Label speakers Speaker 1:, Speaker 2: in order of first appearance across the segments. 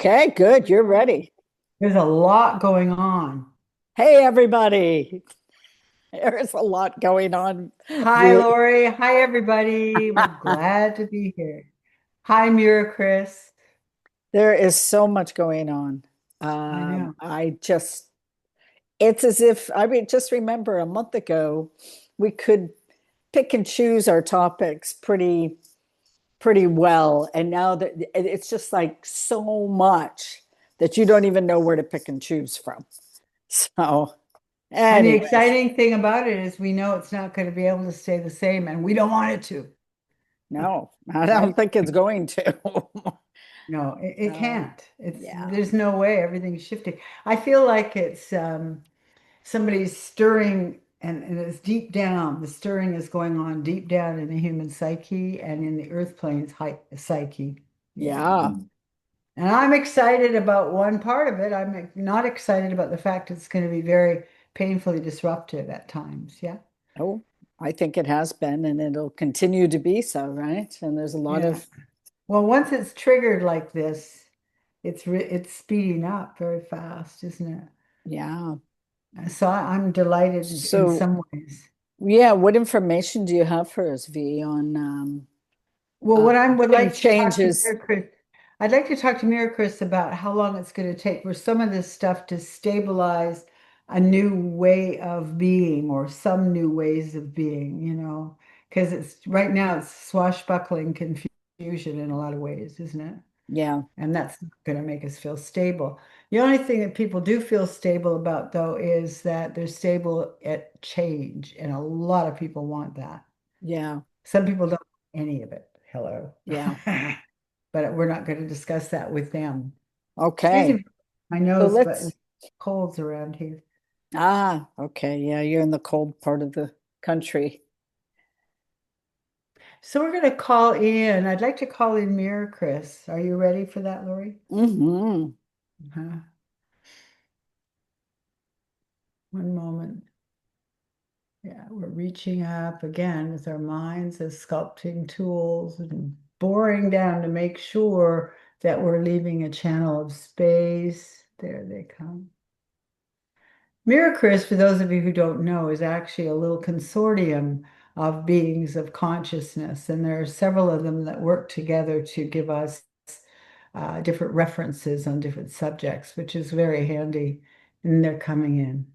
Speaker 1: Okay, good. You're ready.
Speaker 2: There's a lot going on.
Speaker 1: Hey, everybody. There's a lot going on.
Speaker 2: Hi,
Speaker 1: We,
Speaker 2: Lori. Hi, everybody. We're glad to be here. Hi, Mira Chris.
Speaker 1: there is so much going on.
Speaker 2: I know.
Speaker 1: It's as if, just remember a month ago, we could pick and choose our topics pretty well. And now that it's just like so much that you don't even know where to pick and choose from. So,
Speaker 2: And the
Speaker 1: anyways,
Speaker 2: exciting thing about it is we know it's not going to be able to stay the same, and we don't want it to,
Speaker 1: no, I don't
Speaker 2: right?
Speaker 1: think it's going to.
Speaker 2: No, it
Speaker 1: No.
Speaker 2: can't. It's
Speaker 1: Yeah.
Speaker 2: there's no way everything's shifting. I feel like it's somebody's stirring, and it's deep down. The stirring is going on deep down in the human psyche and in the earth plane's psyche. Yeah.
Speaker 1: Yeah.
Speaker 2: And I'm excited about one part of it. I'm not excited about the fact it's going to be very painfully disruptive at times. Yeah.
Speaker 1: Oh, I think it has been and it'll continue to be so, right? And there's a lot
Speaker 2: Yeah.
Speaker 1: of,
Speaker 2: Well, once it's triggered like this, it's speeding up very fast, isn't it?
Speaker 1: yeah.
Speaker 2: So I'm delighted in
Speaker 1: So,
Speaker 2: some ways.
Speaker 1: yeah, what information do you have for us, V, on
Speaker 2: Well,
Speaker 1: uh,
Speaker 2: what I would
Speaker 1: any
Speaker 2: like to talk to
Speaker 1: changes?
Speaker 2: Mira Chris, I'd like to talk to Mira Chris about how long it's going to take for some of this stuff to stabilize a new way of being or some new ways of being, because it's right now it's swashbuckling confusion in a lot of ways, isn't it?
Speaker 1: Yeah.
Speaker 2: And that's not going to make us feel stable. The only thing that people do feel stable about, though, is that they're stable at change, and a lot of people want that.
Speaker 1: Yeah.
Speaker 2: Some people don't want any of it. Hello.
Speaker 1: Yeah.
Speaker 2: But we're not going to discuss that with them. Excuse
Speaker 1: Okay.
Speaker 2: me, my
Speaker 1: So
Speaker 2: nose, but
Speaker 1: let's
Speaker 2: colds around here.
Speaker 1: okay. Yeah, you're in the cold part of the country.
Speaker 2: So we're going to call in. I'd like to call in Mirror Chris. Are you ready for that, Lori?
Speaker 1: Hmm.
Speaker 2: Uh-huh. One moment. Yeah, we're reaching up again with our minds as sculpting tools and boring down to make sure that we're leaving a channel of space. There they come. Miracris, for those of you who don't know, is actually a little consortium of beings of consciousness, and there are several of them that work together to give us different references on different subjects, which is very handy. And they're coming in.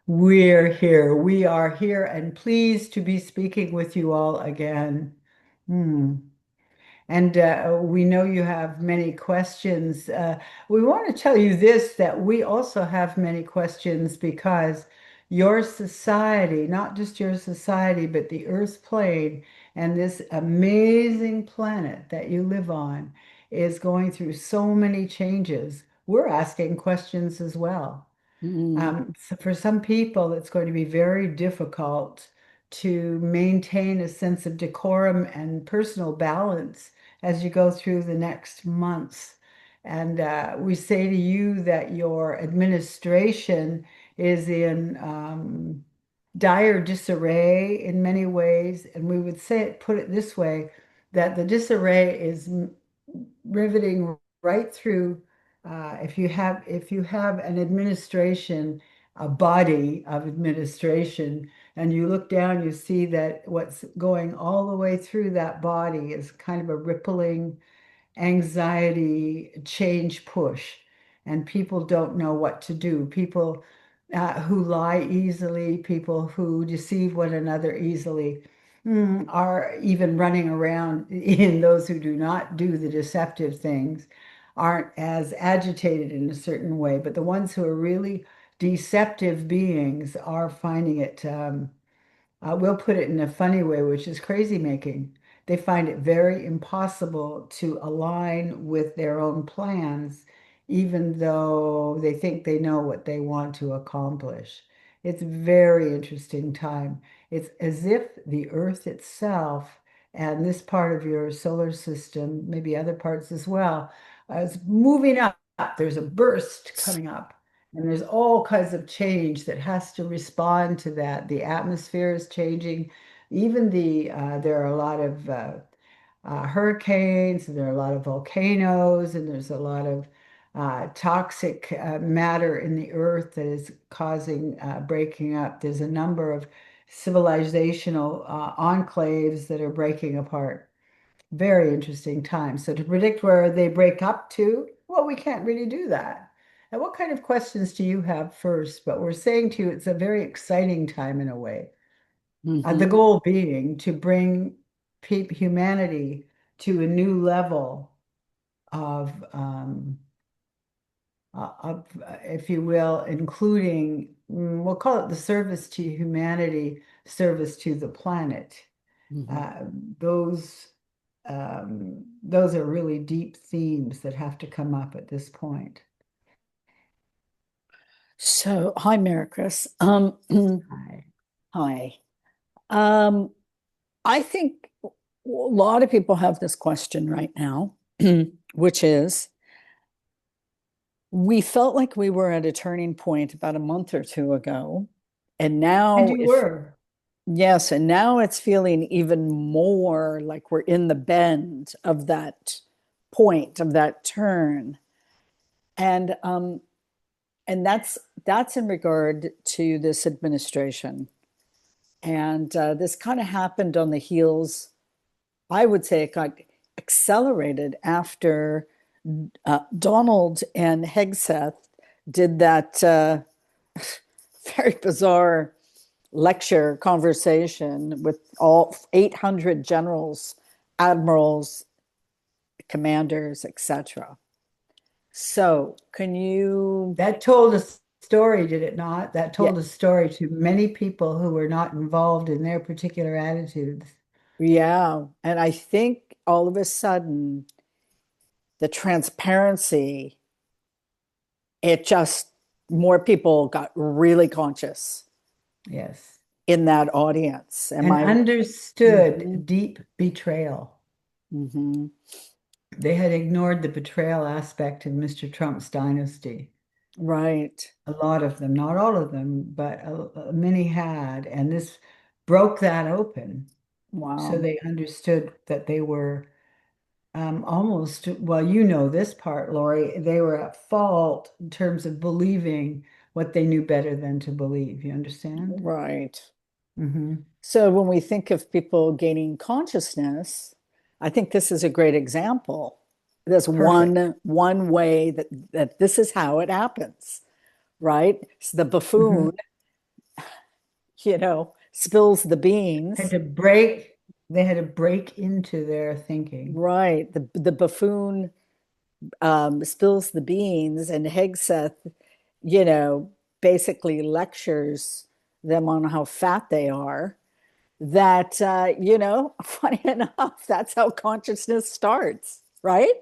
Speaker 2: We're here. We are here and pleased to be speaking with you all again. Hmm. And we know you have many questions. We want to tell you this, that we also have many questions because your society, not just your society, but the Earth plane and this amazing planet that you live on is going through so many changes. We're asking questions as well.
Speaker 1: Mm.
Speaker 2: So for some people, it's going to be very difficult to maintain a sense of decorum and personal balance as you go through the next months. And we say to you that your administration is in dire disarray in many ways. And we would put it this way, that the disarray is riveting right through. If you have an administration, a body of administration, and you look down, you see that what's going all the way through that body is kind of a rippling anxiety change push, and people don't know what to do. People who lie easily, people who deceive one another easily, are even running around. In those who do not do the deceptive things aren't as agitated in a certain way, but the ones who are really deceptive beings are finding it. We'll put it in a funny way, which is crazy making. They find it very impossible to align with their own plans, even though they think they know what they want to accomplish. It's a very interesting time. It's as if the Earth itself and this part of your solar system, maybe other parts as well, is moving up. There's a burst coming up. And there's all kinds of change that has to respond to that. The atmosphere is changing. Even there are a lot of hurricanes, and there are a lot of volcanoes, and there's a lot of toxic matter in the earth that is causing breaking up. There's a number of civilizational enclaves that are breaking apart. Very interesting time. So to predict where they break up to, well, we can't really do that. And what kind of questions do you have first? But we're saying to you, it's a very exciting time in a way. The
Speaker 1: Hmm.
Speaker 2: goal being to bring humanity to a new level of, if you will, including, we'll call it the service to humanity, service to the planet.
Speaker 1: Hmm.
Speaker 2: Uh, those those are really deep themes that have to come up at this point.
Speaker 1: So, hi, Mary Chris.
Speaker 2: Hi.
Speaker 1: Hi. Um, I think a lot of people have this question right now, which is we felt like we were at a turning point about a month or two ago. And
Speaker 2: And
Speaker 1: now,
Speaker 2: you
Speaker 1: if
Speaker 2: were.
Speaker 1: yes, and now it's feeling even more like we're in the bend of that point, of that turn. And that's in regard to this administration. And this kind of happened on the heels, I would say it got accelerated after Donald and Hegseth did that very bizarre lecture conversation with all 800 generals, admirals, commanders, etc. So, can you?
Speaker 2: That told a story, did it not? That
Speaker 1: Yeah,
Speaker 2: told a story to many people who were not involved in their particular attitudes.
Speaker 1: yeah. And I think all of a sudden, the transparency, it just more people got really conscious
Speaker 2: Yes.
Speaker 1: in that audience. Am
Speaker 2: And
Speaker 1: I?
Speaker 2: understood
Speaker 1: Mhm,
Speaker 2: deep betrayal.
Speaker 1: mhm.
Speaker 2: They had ignored the betrayal aspect of Mr. Trump's dynasty.
Speaker 1: Right.
Speaker 2: A lot of them, not all of them, but many had. And this broke that open. So
Speaker 1: Wow.
Speaker 2: they understood that they were almost, well, you know this part, Lori, they were at fault in terms of believing what they knew better than to believe. You understand?
Speaker 1: Right.
Speaker 2: Hmm.
Speaker 1: So when we think of people gaining consciousness, I think this is a great example. There's
Speaker 2: Perfect.
Speaker 1: one way that this is how it happens, right? So the
Speaker 2: Hmm.
Speaker 1: buffoon, spills the
Speaker 2: Had
Speaker 1: beans,
Speaker 2: to break, they had to break into their thinking.
Speaker 1: right? The buffoon spills the beans, and Hegseth, you know, basically lectures them on how fat they are. That, funny enough, that's how consciousness starts, right?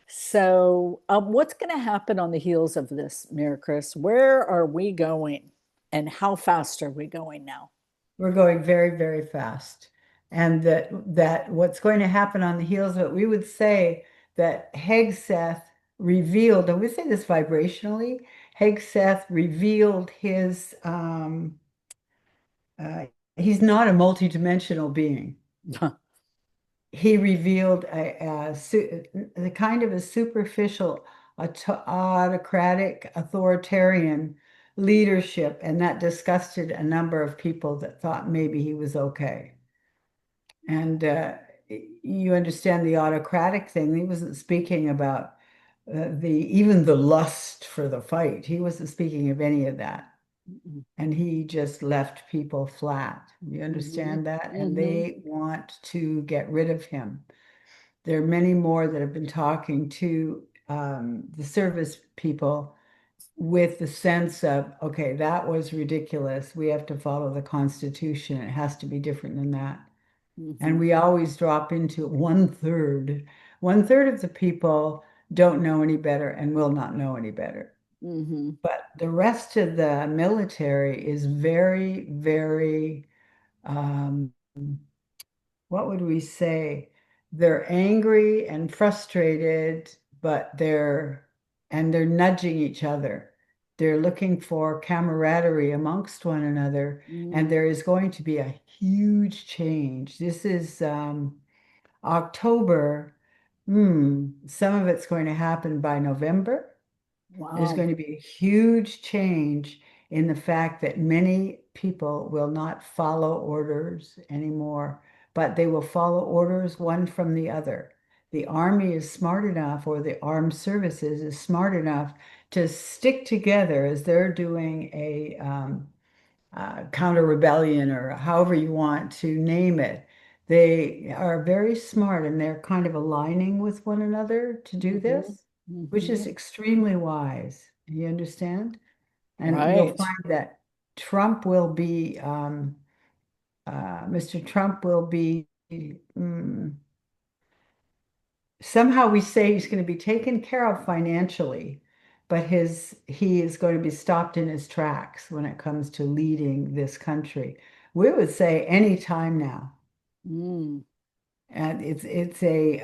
Speaker 1: So, what's going to happen on the heels of this, Mira Chris? Where are we going, and how fast are we going now?
Speaker 2: We're going very, very fast. And that what's going to happen on the heels of it, we would say that Hegseth revealed, and we say this vibrationally, Hegseth revealed his uh, he's not a multidimensional being. He revealed the kind of a superficial, autocratic, authoritarian leadership, and that disgusted a number of people that thought maybe he was okay. And you understand the autocratic thing. He wasn't speaking about the even the lust for the fight. He wasn't speaking of any of that. And he just left people flat. You
Speaker 1: Hmm.
Speaker 2: understand that? And
Speaker 1: Hmm.
Speaker 2: they want to get rid of him. There are many more that have been talking to the service people with the sense of, okay, that was ridiculous. We have to follow the Constitution. It has to be different than that. And
Speaker 1: Hmm.
Speaker 2: we always drop into one third. One third of the people don't know any better and will not know any better.
Speaker 1: Hmm.
Speaker 2: But the rest of the military is very, very, um, what would we say? They're angry and frustrated, but they're nudging each other. They're looking for camaraderie amongst one another, and
Speaker 1: Hmm.
Speaker 2: there is going to be a huge change. This is October, some of it's going to happen by November. There's
Speaker 1: Wow.
Speaker 2: going to be a huge change in the fact that many people will not follow orders anymore, but they will follow orders one from the other. The army is smart enough, or the armed services is smart enough to stick together as they're doing a counter rebellion, or however you want to name it. They are very smart and they're kind of aligning with one another to do
Speaker 1: Hmm.
Speaker 2: this, which is
Speaker 1: Hmm.
Speaker 2: extremely wise. You understand? And you'll
Speaker 1: Right.
Speaker 2: find that Trump will be, Mr. Trump will be, mm, somehow we say he's going to be taken care of financially, but he is going to be stopped in his tracks when it comes to leading this country. We would say any time now.
Speaker 1: Mm.
Speaker 2: And it's a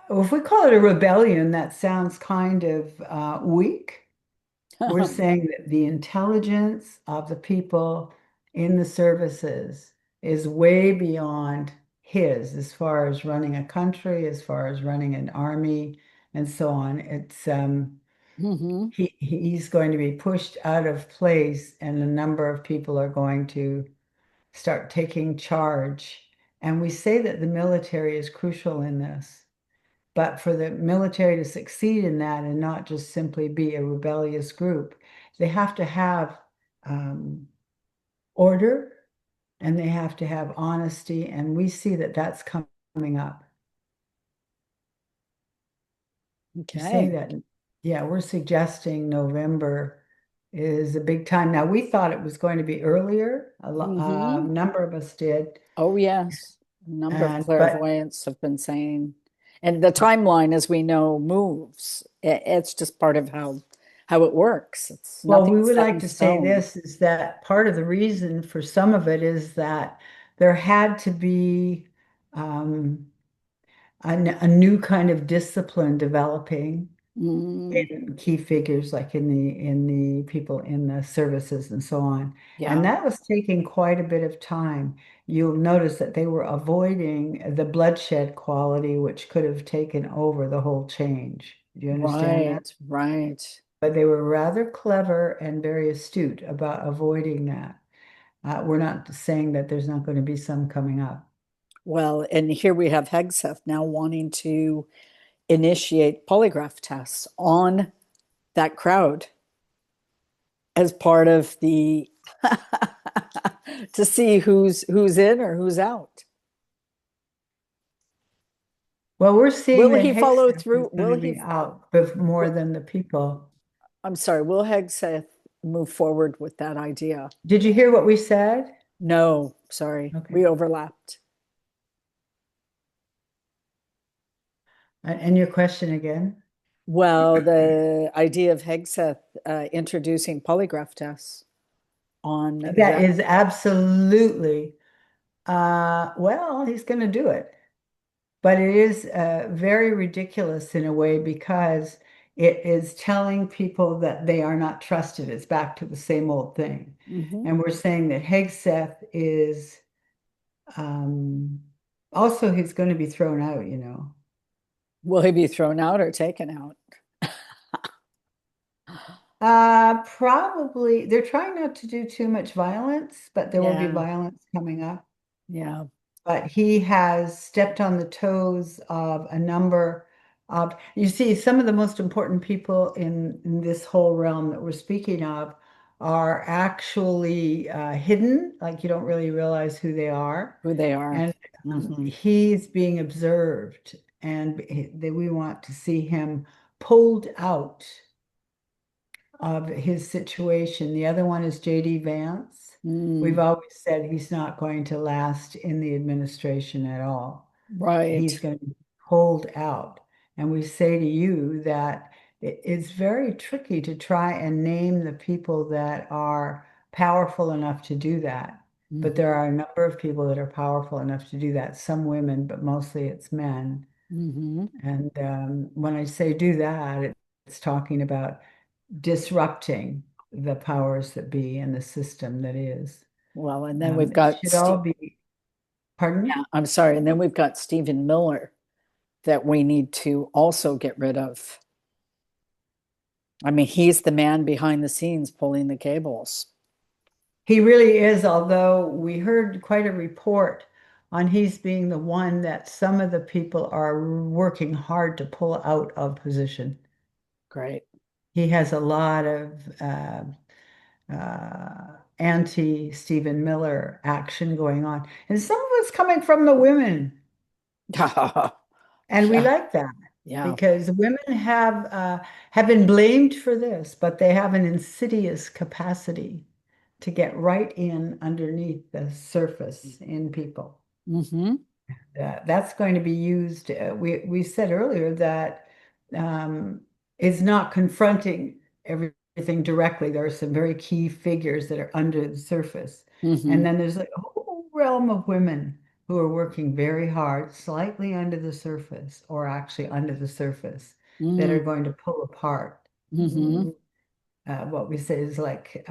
Speaker 2: if we call it a rebellion, that sounds kind of weak. We're saying that the intelligence of the people in the services is way beyond his as far as running a country, as far as running an army, and so on. It's
Speaker 1: Hmm.
Speaker 2: he's going to be pushed out of place, and a number of people are going to start taking charge. And we say that the military is crucial in this. But for the military to succeed in that and not just simply be a rebellious group, they have to have um, order, and they have to have honesty. And we see that that's coming up. We say
Speaker 1: Okay.
Speaker 2: that, yeah, we're suggesting November is a big time. Now, we thought it was going to be earlier. A
Speaker 1: Hmm.
Speaker 2: number of us did.
Speaker 1: Oh, yes. A number of
Speaker 2: But
Speaker 1: clairvoyants have been saying, and the timeline, as we know, moves. It's just part of how it works. It's
Speaker 2: well,
Speaker 1: nothing
Speaker 2: we would
Speaker 1: set
Speaker 2: like
Speaker 1: in
Speaker 2: to say
Speaker 1: stone.
Speaker 2: this is that part of the reason for some of it is that there had to be um, a new kind of discipline developing
Speaker 1: Mm,
Speaker 2: in key figures, like in the people in the services and so on. And
Speaker 1: yeah.
Speaker 2: that was taking quite a bit of time. You'll notice that they were avoiding the bloodshed quality, which could have taken over the whole change. Do you understand that?
Speaker 1: Right. Right.
Speaker 2: But they were rather clever and very astute about avoiding that. We're not saying that there's not going to be some coming up.
Speaker 1: Well, and here we have Hegseth now wanting to initiate polygraph tests on that crowd as part of the to see who's in or who's out.
Speaker 2: Well, we're seeing
Speaker 1: Will
Speaker 2: that
Speaker 1: he follow
Speaker 2: Hegseth is
Speaker 1: through?
Speaker 2: going to be out more
Speaker 1: Will,
Speaker 2: than the people.
Speaker 1: I'm sorry, will Hegseth move forward with that idea?
Speaker 2: Did you hear what we said?
Speaker 1: No, sorry,
Speaker 2: Okay.
Speaker 1: we overlapped.
Speaker 2: And your question again?
Speaker 1: Well, the idea of Hegseth introducing polygraph tests on
Speaker 2: That
Speaker 1: that.
Speaker 2: is absolutely, well, he's going to do it. But it is very ridiculous in a way because it is telling people that they are not trusted. It's back to the same old thing.
Speaker 1: Mhm.
Speaker 2: And we're saying that Hegseth is um, also he's going to be thrown out, you know.
Speaker 1: Will he be thrown out or taken out?
Speaker 2: Probably they're trying not to do too much violence, but there will be
Speaker 1: Yeah,
Speaker 2: violence coming up.
Speaker 1: yeah.
Speaker 2: But he has stepped on the toes of a number of, you see, some of the most important people in this whole realm that we're speaking of are actually hidden, like you don't really realize who they are.
Speaker 1: Who they are.
Speaker 2: And
Speaker 1: Hmm.
Speaker 2: he's being observed, and we want to see him pulled out of his situation. The other one is JD Vance. We've
Speaker 1: Mm,
Speaker 2: always said he's not going to last in the administration at all. He's
Speaker 1: right.
Speaker 2: going to be pulled out. And we say to you that it's very tricky to try and name the people that are powerful enough to do that. But there
Speaker 1: Hmm.
Speaker 2: are a number of people that are powerful enough to do that. Some women, but mostly it's men.
Speaker 1: Hmm.
Speaker 2: And when I say do that, it's talking about disrupting the powers that be and the system that is.
Speaker 1: Well, and then we've
Speaker 2: It
Speaker 1: got
Speaker 2: should all be. Pardon?
Speaker 1: Yeah, I'm sorry. And then we've got Stephen Miller that we need to also get rid of. I mean, he's the man behind the scenes pulling the cables.
Speaker 2: He really is, although we heard quite a report on he's being the one that some of the people are working hard to pull out of position.
Speaker 1: Great.
Speaker 2: He has a lot of anti-Stephen Miller action going on. And some of it's coming from the women. And we
Speaker 1: Yeah,
Speaker 2: like that
Speaker 1: yeah.
Speaker 2: because women have been blamed for this, but they have an insidious capacity to get right in underneath the surface in people.
Speaker 1: Hmm.
Speaker 2: That's going to be used. We said earlier that it's not confronting everything directly. There are some very key figures that are under the surface, and
Speaker 1: Hmm.
Speaker 2: then there's like a whole realm of women who are working very hard, slightly under the surface, or actually under the surface, that are going to pull apart.
Speaker 1: Hmm.
Speaker 2: What we say is like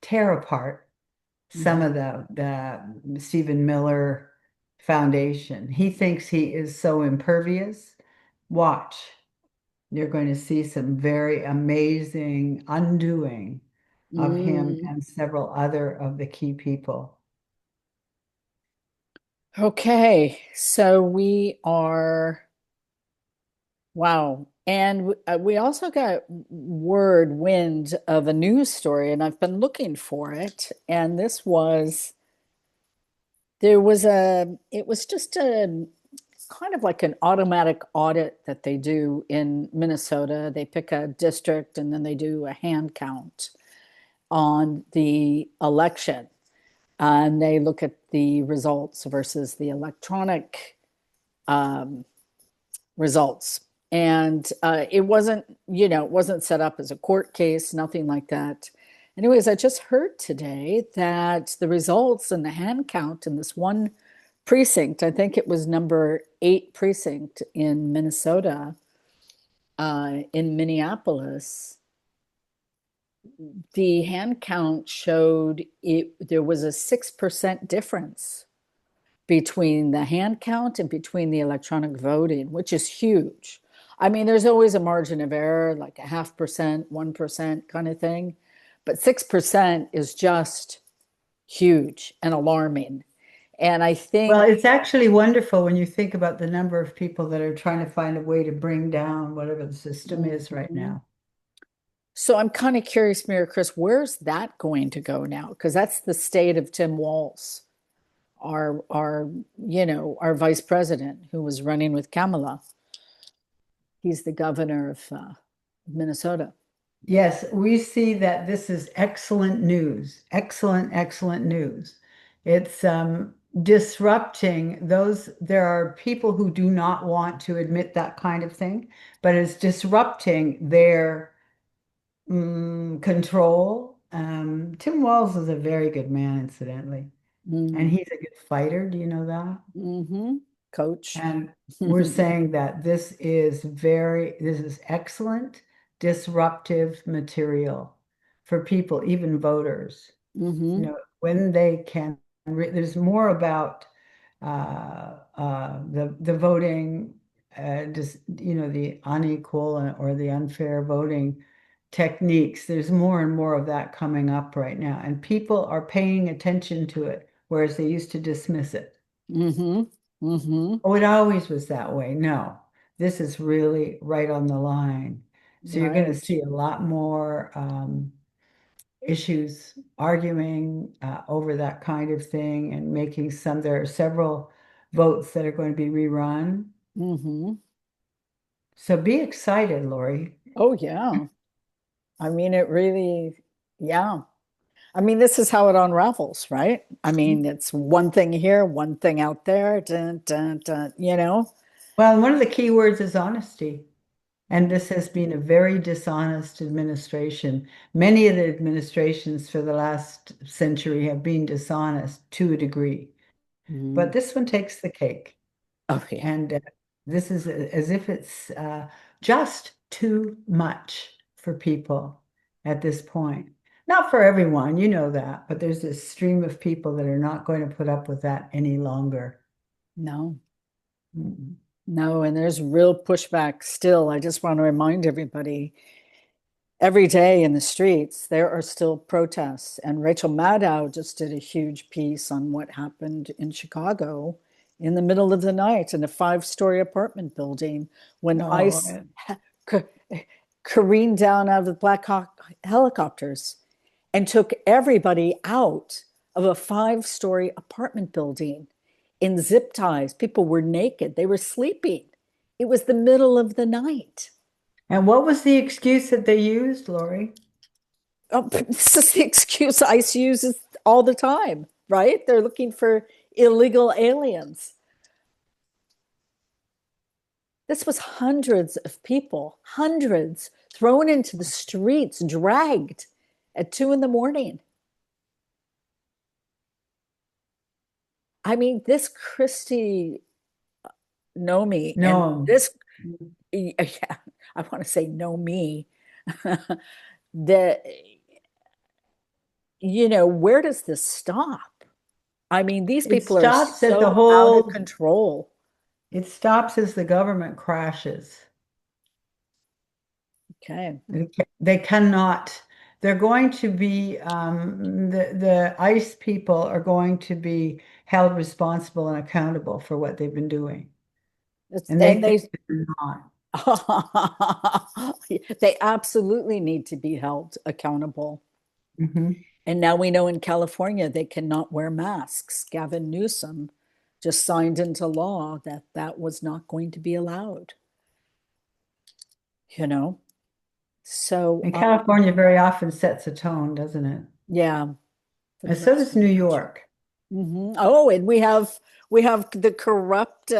Speaker 2: tear apart some
Speaker 1: Hmm.
Speaker 2: of the Stephen Miller Foundation. He thinks he is so impervious. Watch, you're going to see some very amazing undoing of him
Speaker 1: Mm.
Speaker 2: and several other of the key people.
Speaker 1: Okay, so we are, wow. And we also got wind of a news story, and I've been looking for it. And it was just a kind of like an automatic audit that they do in Minnesota. They pick a district and then they do a hand count on the election. And they look at the results versus the electronic um, results. And it wasn't, it wasn't set up as a court case, nothing like that. Anyways, I just heard today that the results and the hand count in this one precinct, I think it was number 8 precinct in Minnesota, in Minneapolis, the hand count showed there was a 6% difference between the hand count and between the electronic voting, which is huge. I mean, there's always a margin of error, like a 0.5%, 1% kind of thing. But 6% is just huge and alarming. And I
Speaker 2: Well,
Speaker 1: think,
Speaker 2: it's actually wonderful when you think about the number of people that are trying to find a way to bring down whatever the system is right
Speaker 1: mhm.
Speaker 2: now.
Speaker 1: So I'm kind of curious, Mary Chris, where's that going to go now? Because that's the state of Tim Walz, our vice president who was running with Kamala. He's the governor of Minnesota.
Speaker 2: Yes, we see that this is excellent news. Excellent, excellent news. It's disrupting those. There are people who do not want to admit that kind of thing, but it's disrupting their control. Tim Walz is a very good man, incidentally, and
Speaker 1: Mm,
Speaker 2: he's a good fighter. Do you know that?
Speaker 1: hmm. Coach.
Speaker 2: And we're saying that this is excellent disruptive material for people, even voters. You
Speaker 1: Hmm.
Speaker 2: know, when they can, there's more about the voting, just, the unequal or the unfair voting techniques. There's more and more of that coming up right now, and people are paying attention to it, whereas they used to dismiss it.
Speaker 1: Hmm. Hmm.
Speaker 2: Oh, it always was that way. No, this is really right on the line. So you're going to
Speaker 1: Right.
Speaker 2: see a lot more issues arguing over that kind of thing and making some. There are several votes that are going to be rerun.
Speaker 1: Hmm.
Speaker 2: So be excited, Lori.
Speaker 1: Oh, yeah. I mean, it really, yeah. I mean, this is how it unravels, right? I mean, it's one thing here, one thing out there, dun, dun, dun.
Speaker 2: Well, one of the key words is honesty. And this has been a very dishonest administration. Many of the administrations for the last century have been dishonest to a degree.
Speaker 1: Mm.
Speaker 2: But this one takes the cake.
Speaker 1: Oh, yeah.
Speaker 2: And this is as if it's just too much for people at this point. Not for everyone, you know that, but there's this stream of people that are not going to put up with that any longer.
Speaker 1: No,
Speaker 2: Mm.
Speaker 1: no, and there's real pushback still. I just want to remind everybody every day in the streets, there are still protests. And Rachel Maddow just did a huge piece on what happened in Chicago in the middle of the night in a five-story apartment building when
Speaker 2: Oh,
Speaker 1: ICE careened down out of the Black Hawk helicopters and took everybody out of a five-story apartment building in zip ties. People were naked, they were sleeping. It was the middle of the night.
Speaker 2: and what was the excuse that they used, Lori?
Speaker 1: Oh, this is the excuse ICE uses all the time, right? They're looking for illegal aliens. This was hundreds of people, hundreds thrown into the streets, dragged at 2 in the morning. I mean, this Christy Nomi and
Speaker 2: No.
Speaker 1: this, yeah, I want to say no me. The, where does this stop? I mean, these
Speaker 2: It
Speaker 1: people are
Speaker 2: stops at the
Speaker 1: so out of
Speaker 2: whole,
Speaker 1: control.
Speaker 2: it stops as the government crashes.
Speaker 1: Okay.
Speaker 2: They cannot, they're going to be, the ICE people are going to be held responsible and accountable for what they've been doing. And they
Speaker 1: And
Speaker 2: think
Speaker 1: they
Speaker 2: they're not.
Speaker 1: they absolutely need to be held accountable.
Speaker 2: Mhm.
Speaker 1: And now we know in California they cannot wear masks. Gavin Newsom just signed into law that that was not going to be allowed, you know? So,
Speaker 2: And California very often sets a tone, doesn't it?
Speaker 1: yeah, for the
Speaker 2: And so
Speaker 1: rest
Speaker 2: does
Speaker 1: of
Speaker 2: New
Speaker 1: the country.
Speaker 2: York.
Speaker 1: Oh, and we have the corrupt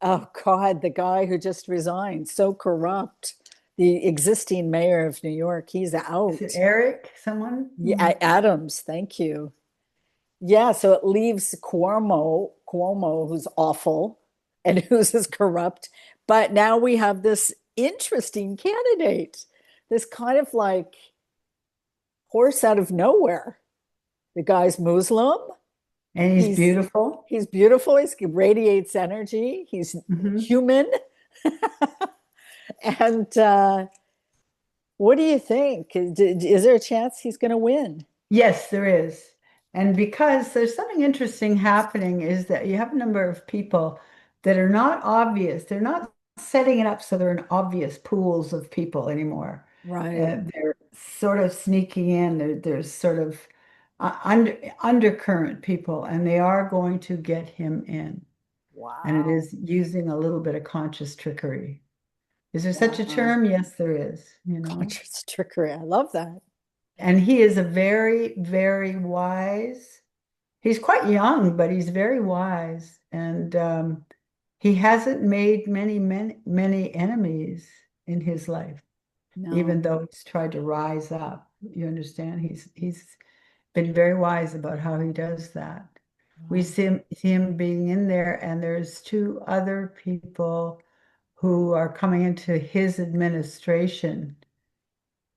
Speaker 1: oh God, the guy who just resigned, so corrupt. The existing mayor of New York, he's
Speaker 2: Is it
Speaker 1: out.
Speaker 2: Eric, someone?
Speaker 1: Yeah, Adams, thank you. Yeah, so it leaves Cuomo, who's awful and who's as corrupt. But now we have this interesting candidate, this kind of like horse out of nowhere. The guy's Muslim.
Speaker 2: And he's
Speaker 1: He's
Speaker 2: beautiful.
Speaker 1: he's beautiful. He radiates energy. He's
Speaker 2: Mhm.
Speaker 1: human. And what do you think? Is there a chance he's going to win?
Speaker 2: Yes, there is. And because there's something interesting happening is that you have a number of people that are not obvious. They're not setting it up so they're in obvious pools of people anymore.
Speaker 1: Right.
Speaker 2: They're sort of sneaking in. There's sort of undercurrent people, and they are going to get him in. And it
Speaker 1: Wow.
Speaker 2: is using a little bit of conscious trickery. Is there such a
Speaker 1: Wow.
Speaker 2: term? Yes, there is.
Speaker 1: Conscious trickery. I love that.
Speaker 2: And he is a very, very wise. He's quite young, but he's very wise. And he hasn't made many enemies in his life, even
Speaker 1: No.
Speaker 2: though he's tried to rise up. You understand? He's been very wise about how he does that. We
Speaker 1: Wow.
Speaker 2: see him being in there, and there's two other people who are coming into his administration.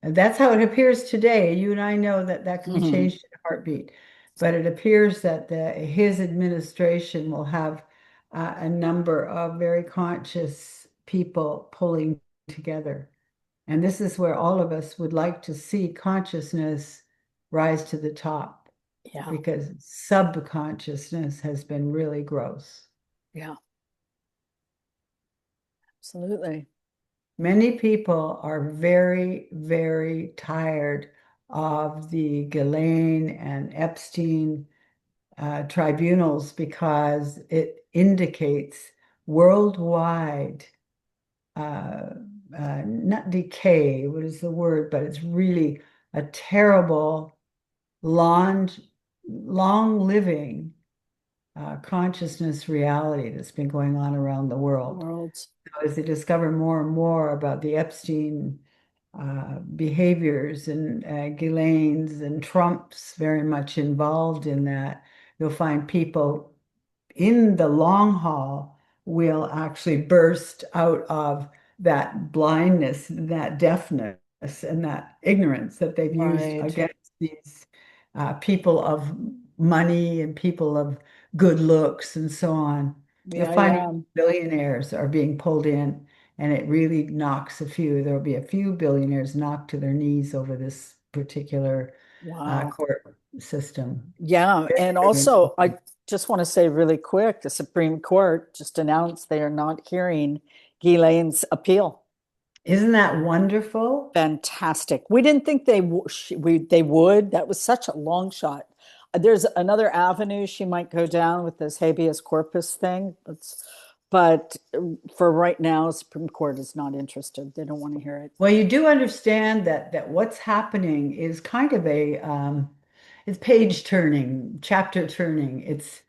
Speaker 2: And that's how it appears today. You and I know that that can be
Speaker 1: Mhm.
Speaker 2: changed in a heartbeat, but it appears that his administration will have a number of very conscious people pulling together. And this is where all of us would like to see consciousness rise to the top
Speaker 1: Yeah.
Speaker 2: because subconsciousness has been really gross.
Speaker 1: Yeah. Absolutely.
Speaker 2: Many people are very, very tired of the Ghislaine and Epstein tribunals because it indicates worldwide, uh, not decay, what is the word, but it's really a terrible, long, long living consciousness reality that's been going on around the world.
Speaker 1: Worlds.
Speaker 2: As they discover more and more about the Epstein behaviors and Ghislaine's and Trump's very much involved in that, you'll find people in the long haul will actually burst out of that blindness, that deafness, and that ignorance that they've used
Speaker 1: Right.
Speaker 2: against these people of money and people of good looks and so on. You'll
Speaker 1: Yeah,
Speaker 2: find
Speaker 1: yeah.
Speaker 2: billionaires are being pulled in, and it really knocks a few. There'll be a few billionaires knocked to their knees over this particular
Speaker 1: Wow.
Speaker 2: court system.
Speaker 1: Yeah.
Speaker 2: Very,
Speaker 1: And
Speaker 2: very
Speaker 1: also,
Speaker 2: interesting.
Speaker 1: I just want to say really quick, the Supreme Court just announced they are not hearing Ghislaine's appeal.
Speaker 2: Isn't that wonderful?
Speaker 1: Fantastic. We didn't think they would. That was such a long shot. There's another avenue she might go down with this habeas corpus thing. But for right now, Supreme Court is not interested. They don't want to hear it.
Speaker 2: Well, you do understand that what's happening is kind of a it's page turning, chapter turning. It's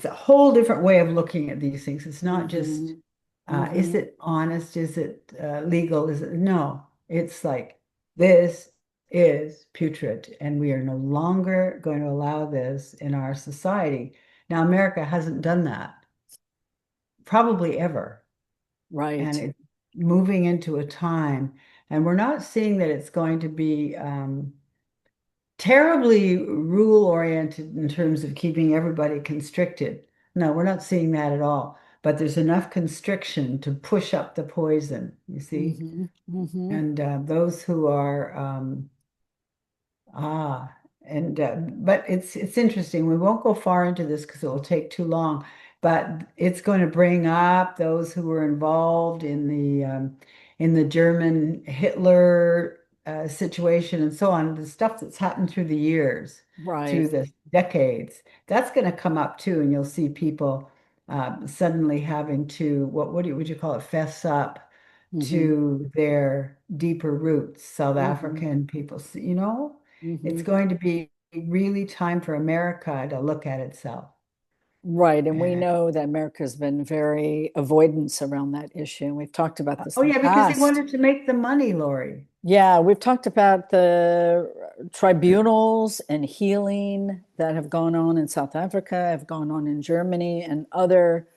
Speaker 2: a whole different way of looking at these things. It's not just
Speaker 1: Hmm.
Speaker 2: is
Speaker 1: Hmm.
Speaker 2: it honest? Is it legal? Is it no? It's like this is putrid, and we are no longer going to allow this in our society. Now, America hasn't done that probably ever, and
Speaker 1: Right.
Speaker 2: it's moving into a time, and we're not seeing that it's going to be terribly rule oriented in terms of keeping everybody constricted. No, we're not seeing that at all. But there's enough constriction to push up the poison, you see?
Speaker 1: Hmm. Hmm.
Speaker 2: And those who are and but it's interesting. We won't go far into this because it will take too long. But it's going to bring up those who were involved in the German Hitler situation and so on. The stuff that's happened through the years,
Speaker 1: Right.
Speaker 2: through the decades. That's going to come up too, and you'll see people suddenly having to would you call it, fess up
Speaker 1: Hmm.
Speaker 2: to their deeper roots. South
Speaker 1: Hmm.
Speaker 2: African people, you know. It's
Speaker 1: Hmm.
Speaker 2: going to be really time for America to look at itself.
Speaker 1: Right. And we
Speaker 2: And
Speaker 1: know that America's been very avoidance around that issue. We've talked about this
Speaker 2: oh
Speaker 1: in the
Speaker 2: yeah, because they
Speaker 1: past.
Speaker 2: wanted to make the money, Lori.
Speaker 1: Yeah, we've talked about the tribunals and healing that have gone on in South Africa, have gone on in Germany, and other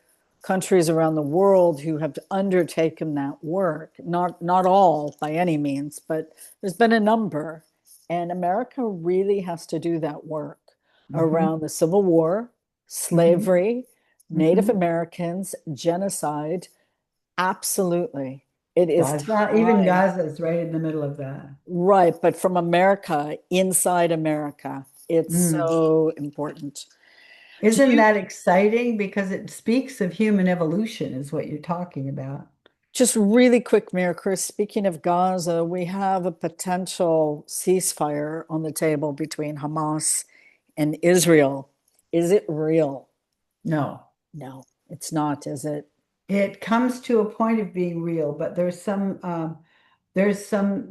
Speaker 1: countries around the world who have undertaken that work. Not all by any means, but there's been a number. And America really has to do that work
Speaker 2: Hmm.
Speaker 1: around the Civil War,
Speaker 2: Hmm.
Speaker 1: slavery, Native
Speaker 2: Hmm.
Speaker 1: Americans, genocide. Absolutely. It is
Speaker 2: Gaza, even
Speaker 1: time.
Speaker 2: Gaza is right in the middle of that.
Speaker 1: Right, but from America, inside America, it's
Speaker 2: Mm.
Speaker 1: so important. Do
Speaker 2: Isn't
Speaker 1: you
Speaker 2: that exciting? Because it speaks of human evolution, is what you're talking about.
Speaker 1: just really quick, Mayor Chris, speaking of Gaza, we have a potential ceasefire on the table between Hamas and Israel. Is it real?
Speaker 2: No.
Speaker 1: No, it's not, is it?
Speaker 2: It comes to a point of being real, but there's some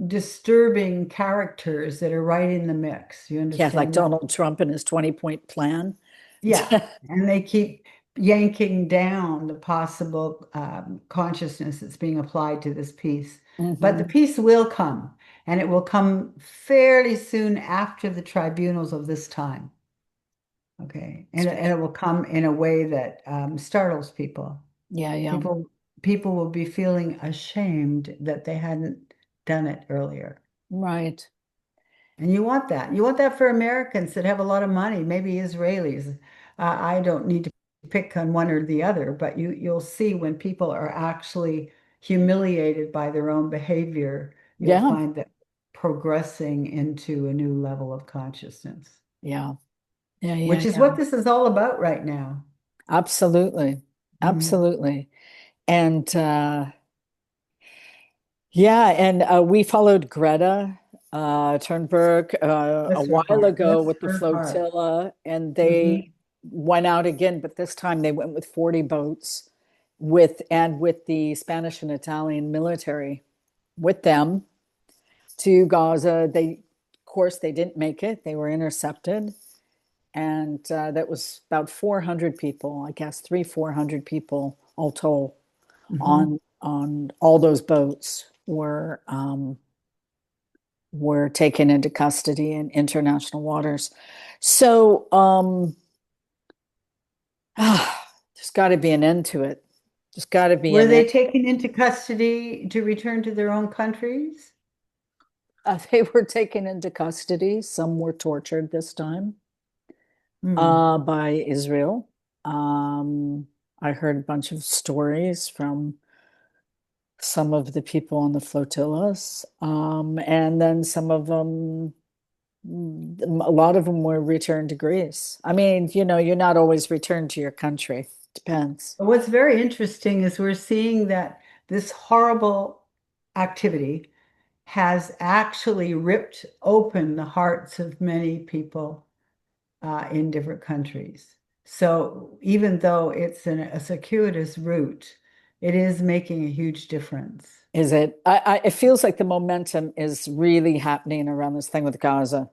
Speaker 2: disturbing characters that are right in the mix. You
Speaker 1: Yeah, like
Speaker 2: understand that?
Speaker 1: Donald Trump and his 20-point plan.
Speaker 2: Yeah, and they keep yanking down the possible consciousness that's being applied to this piece. But the
Speaker 1: Hmm.
Speaker 2: peace will come, and it will come fairly soon after the tribunals of this time. Okay, and it will come in a way that startles people.
Speaker 1: Yeah, yeah,
Speaker 2: People people will be feeling ashamed that they hadn't done it earlier.
Speaker 1: right.
Speaker 2: And you want that. You want that for Americans that have a lot of money, maybe Israelis. I don't need to pick on one or the other, but you'll see when people are actually humiliated by their own behavior, you'll
Speaker 1: Yeah,
Speaker 2: find that progressing into a new level of consciousness,
Speaker 1: yeah, yeah, yeah,
Speaker 2: which is
Speaker 1: yeah.
Speaker 2: what this is all about right now.
Speaker 1: Absolutely.
Speaker 2: Mhm.
Speaker 1: Absolutely. And yeah, and we followed Greta Thunberg a
Speaker 2: Bless her
Speaker 1: while
Speaker 2: heart.
Speaker 1: ago
Speaker 2: Bless
Speaker 1: with the
Speaker 2: her heart.
Speaker 1: flotilla, and
Speaker 2: Hmm.
Speaker 1: they went out again, but this time they went with 40 boats with the Spanish and Italian military with them to Gaza. Of course, they didn't make it. They were intercepted, and that was about 400 people, I guess, 400 people all told
Speaker 2: Hmm.
Speaker 1: on all those boats were taken into custody in international waters. So there's got to be an end to it. There's got to be
Speaker 2: Were
Speaker 1: an end.
Speaker 2: they taken into custody to return to their own countries?
Speaker 1: They were taken into custody. Some were tortured this time
Speaker 2: Hmm.
Speaker 1: by Israel. Um, I heard a bunch of stories from some of the people on the flotillas, and then some of them, a lot of them were returned to Greece. I mean, you're not always returned to your country. Depends.
Speaker 2: But what's very interesting is we're seeing that this horrible activity has actually ripped open the hearts of many people in different countries. So even though it's a circuitous route, it is making a huge difference.
Speaker 1: Is it? It feels like the momentum is really happening around this thing with Gaza.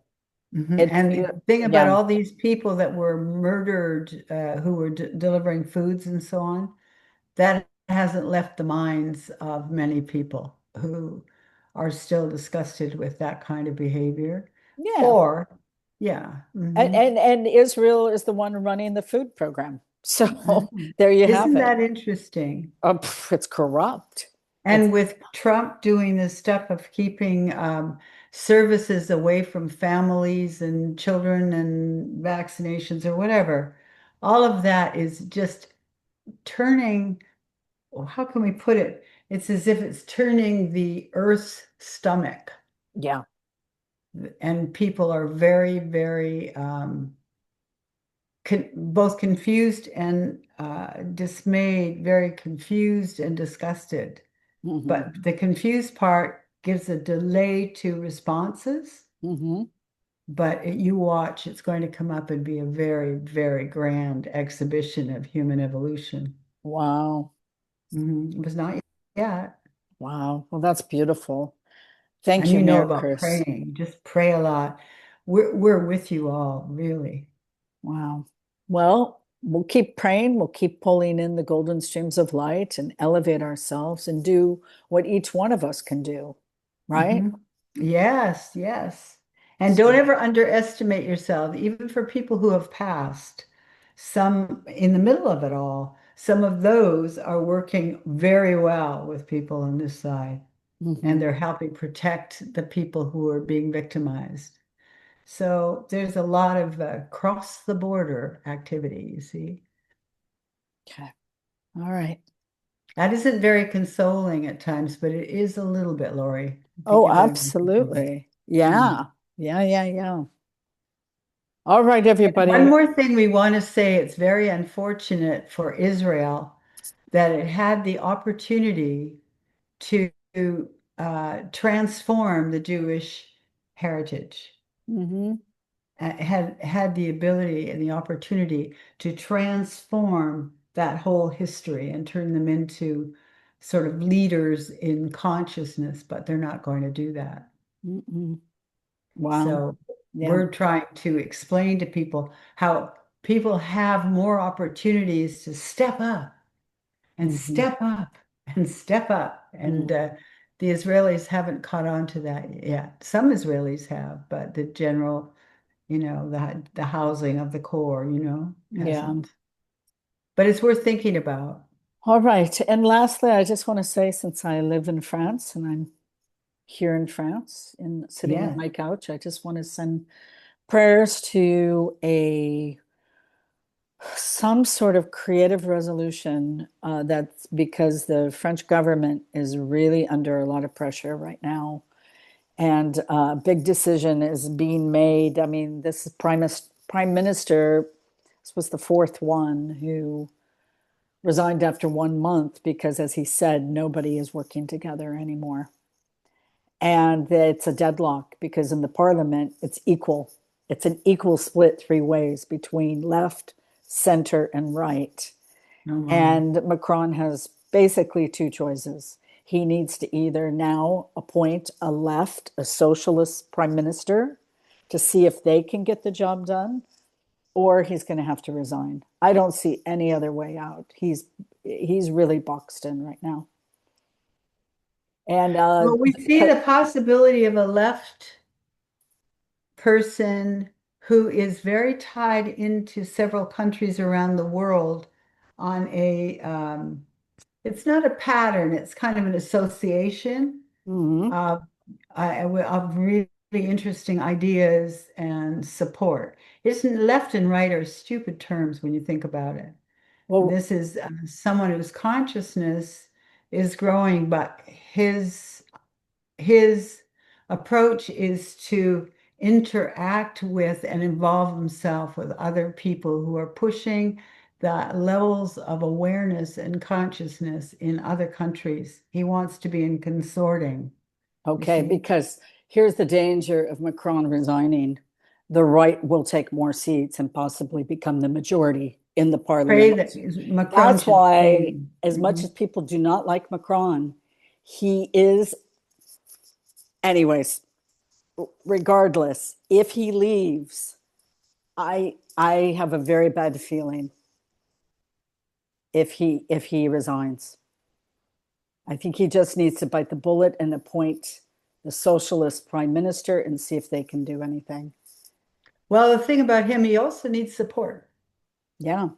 Speaker 2: Mhm.
Speaker 1: It,
Speaker 2: And
Speaker 1: it
Speaker 2: the thing about
Speaker 1: yeah,
Speaker 2: all these people that were murdered, who were d delivering foods and so on, that hasn't left the minds of many people who are still disgusted with that kind of behavior.
Speaker 1: yeah.
Speaker 2: Or, yeah.
Speaker 1: And Israel is the one running the food program. So
Speaker 2: Mhm.
Speaker 1: there you have
Speaker 2: Isn't
Speaker 1: it.
Speaker 2: that interesting?
Speaker 1: It's corrupt. It's
Speaker 2: And with Trump doing this stuff of keeping services away from families and children and vaccinations or whatever, all of that is just turning, well, how can we put it? It's as if it's turning the earth's stomach.
Speaker 1: yeah.
Speaker 2: And people are very, very both confused and dismayed, very confused and disgusted.
Speaker 1: Hmm.
Speaker 2: But the confused part gives a delay to responses.
Speaker 1: Hmm.
Speaker 2: But you watch, it's going to come up and be a very, very grand exhibition of human evolution.
Speaker 1: Wow.
Speaker 2: It was not yet.
Speaker 1: Wow. Well, that's beautiful. Thank
Speaker 2: And
Speaker 1: you,
Speaker 2: you know
Speaker 1: Mayor
Speaker 2: about
Speaker 1: Chris.
Speaker 2: praying. Just pray a lot. We're with you all, really.
Speaker 1: Wow. Well, we'll keep praying. We'll keep pulling in the golden streams of light and elevate ourselves and do what each one of us can do, right?
Speaker 2: Mhm. Yes, yes. And don't
Speaker 1: So,
Speaker 2: ever underestimate yourself, even for people who have passed. Some in the middle of it all, some of those are working very well with people on this side, and
Speaker 1: mhm.
Speaker 2: they're helping protect the people who are being victimized. So there's a lot of cross the border activity, you see.
Speaker 1: Okay. All right.
Speaker 2: That isn't very consoling at times, but it is a little bit, Lori. Think
Speaker 1: Oh,
Speaker 2: about it.
Speaker 1: absolutely. Yeah. Yeah, yeah, yeah. All right, everybody.
Speaker 2: One more thing we want to say, it's very unfortunate for Israel that it had the opportunity to transform the Jewish heritage,
Speaker 1: Hmm.
Speaker 2: had the ability and the opportunity to transform that whole history and turn them into sort of leaders in consciousness, but they're not going to do that.
Speaker 1: Hmm. Wow.
Speaker 2: So
Speaker 1: Yeah.
Speaker 2: we're trying to explain to people how people have more opportunities to step up and
Speaker 1: Hmm.
Speaker 2: step up and step up. And
Speaker 1: Hmm.
Speaker 2: the Israelis haven't caught on to that yet. Some Israelis have, but the general, the housing of the core,
Speaker 1: Yeah.
Speaker 2: hasn't. But it's worth thinking about.
Speaker 1: All right. And lastly, I just want to say, since I live in France and I'm here in France and sitting on
Speaker 2: Yes.
Speaker 1: my couch, I just want to send prayers to a some sort of creative resolution, that's because the French government is really under a lot of pressure right now. And a big decision is being made. I mean, this is Prime Minister, this was the fourth one who resigned after 1 month because, as he said, nobody is working together anymore. And it's a deadlock because in the parliament, it's equal. It's an equal split three ways between left, center, and right.
Speaker 2: Oh my.
Speaker 1: And Macron has basically two choices. He needs to either now appoint a socialist prime minister to see if they can get the job done, or he's going to have to resign. I don't see any other way out. He's really boxed in right now. And
Speaker 2: Well, we see the possibility of a left person who is very tied into several countries around the world on it's not a pattern, it's kind of an association
Speaker 1: Mhm.
Speaker 2: of of really interesting ideas and support. Isn't left and right are stupid terms when you think about it.
Speaker 1: Well,
Speaker 2: This is someone whose consciousness is growing, but his approach is to interact with and involve himself with other people who are pushing the levels of awareness and consciousness in other countries. He wants to be in consorting, you
Speaker 1: okay,
Speaker 2: see.
Speaker 1: because here's the danger of Macron resigning. The right will take more seats and possibly become the majority in the
Speaker 2: Pray
Speaker 1: parliament.
Speaker 2: that Macron
Speaker 1: That's
Speaker 2: should
Speaker 1: why,
Speaker 2: stay.
Speaker 1: as much
Speaker 2: Mhm.
Speaker 1: as people do not like Macron, he is, anyways, regardless, if he leaves, I have a very bad feeling if he resigns. I think he just needs to bite the bullet and appoint the socialist prime minister and see if they can do anything.
Speaker 2: Well, the thing about him, he also needs support.
Speaker 1: Yeah.